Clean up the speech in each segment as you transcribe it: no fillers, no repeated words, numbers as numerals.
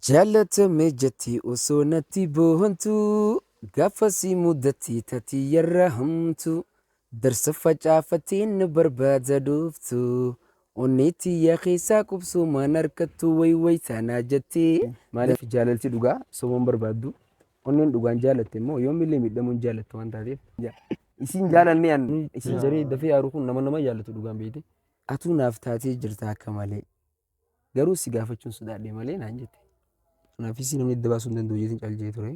Jaalatame jettee osoo natti boontuu gaafasii muddatii tatii yarra hamtuu darsa facaafatee na barbaada dhuftuu onneetti yaa keessaa qubsuu maan harkattuu wayway taanaa jettee. Maaliif jaalalti dhugaa soboon barbaaddu onneen dhugaan jaalatte immoo yoomillee miidhamuun jaalatte waan taateef isin jaalallee isin jaree dafee haaruu kun nama jaalatu dhugaan beekte atuu naaf taatee jirta akka malee garuu si gaafachuun sodaadhe malee naan jette. Kanaafis namni adda baasuu hin danda'u jeetiin callee ture.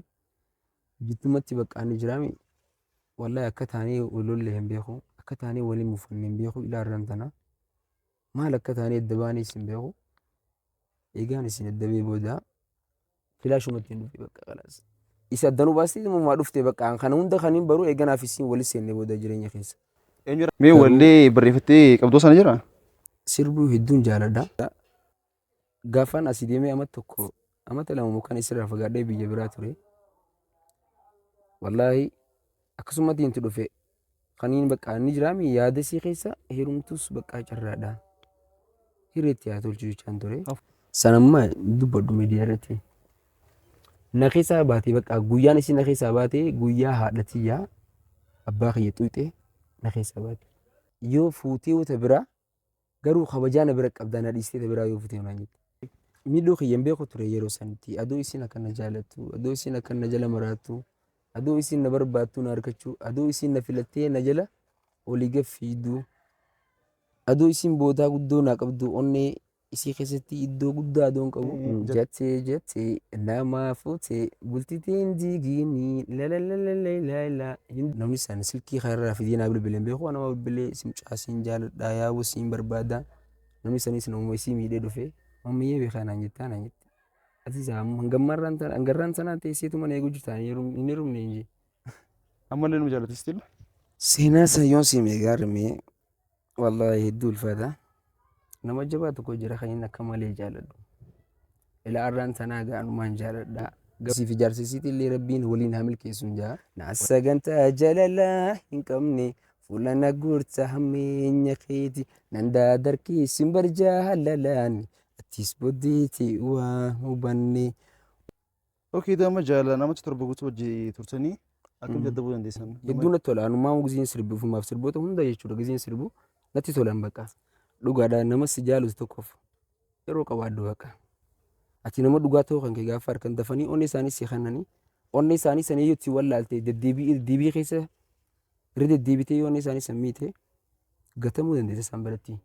Jittumatti bakka inni jiraame wallahi akka taanee walolle hin beeku akka taanee waliin mufanne hin beeku ilaarran tana maal akka taanee adda baanis hin beeku eegaan isin adda bee booda filaashumatti hin dhufe bakka qalaas. Isa addanuu baastee immoo dhufte bakka kana hunda kan hin baru eeganaaf isin walis seenne booda jireenya keessa. Mee wallee barreeffattee qabdoo sana jira? Sirbuu hedduun jaaladha. Gaafaan asii deemee amma tokko amata lama mukaan isirraa fagaadhee biyya biraa ture. Wallaahi akkasumatti inti dhufe kaniin bakka inni jiraami yaada isii keessa heerumtus bakka carraadha. Hireetti haa tolchu jechaan ture. Sanammaa dubbadhu miidiyaa irratti. Na keessaa baatee bakka guyyaan isin na keessaa baatee guyyaa haadhatiyyaa abbaa kiyya xuuxee na keessaa baate. Yoo fuutee wata biraa garuu kabajaa na bira qabdaa na dhiistee biraa yoo fuutee naan jette. Miidhoo kiyyan beeku ture yeroo sanitti adoo isin akka na jaalattu adoo isin akka na jala maraattu adoo isin na barbaattu na harkachuu adoo isin na filattee na jala olii gaffiiddu adoo isin boodaa guddoo na qabdu onnee isii keessatti iddoo guddaa adoon qabu jettee nama fuutee bultiteen diigini lalalalalala namni sana silkii kanarraa fidee naa bilbileen beeku nama bilbilee isin caasiin jaaladhaa yaa'u isin barbaada namni sanis namuma isii miidhee dhufee. Ammayyaa beekan anjittaan anjitti. Ati hangarraan sanaa teesseetu mana eeguu jirtaan hin hirumne inji. Ammallee nu jaalatis tilla? Seenaa sayyoon siimee gaarmee wallaahi hedduu ulfaata. Nama jabaa tokko jira kan inni akka malee jaaladhu. Ilaa arraan sanaa gaanumaan jaaladha. Gasiif ijaarsisiitti illee rabbiin waliin haa milkeessuun jaa. Naas sagantaa jaalalaa hin qabne fuula na guurta hammeenya keeti nan daadarkii sin barjaalalaan. Atis booddeetii waa hubanne. Okey dama jaalala namatti torba guutuu hojii turtanii akkam jaddabuu dandeessan? Hedduu natti tola. Anummaa gizeen sirbuufumaaf sirboota hunda jechuudha gizeen sirbu natti tolan bakka. Dhugaadhaan nama si jaalatu tokkoof yeroo qabaaddu bakka. Ati nama dhugaa ta'uu kan kee gaafa harkan dafanii onnee isaanii si kannanii onnee isaanii sana yoo itti wallaaltee deddeebii keessa irra deddeebitee yoo onnee isaanii san miite gatamuu dandeessa isaan biratti.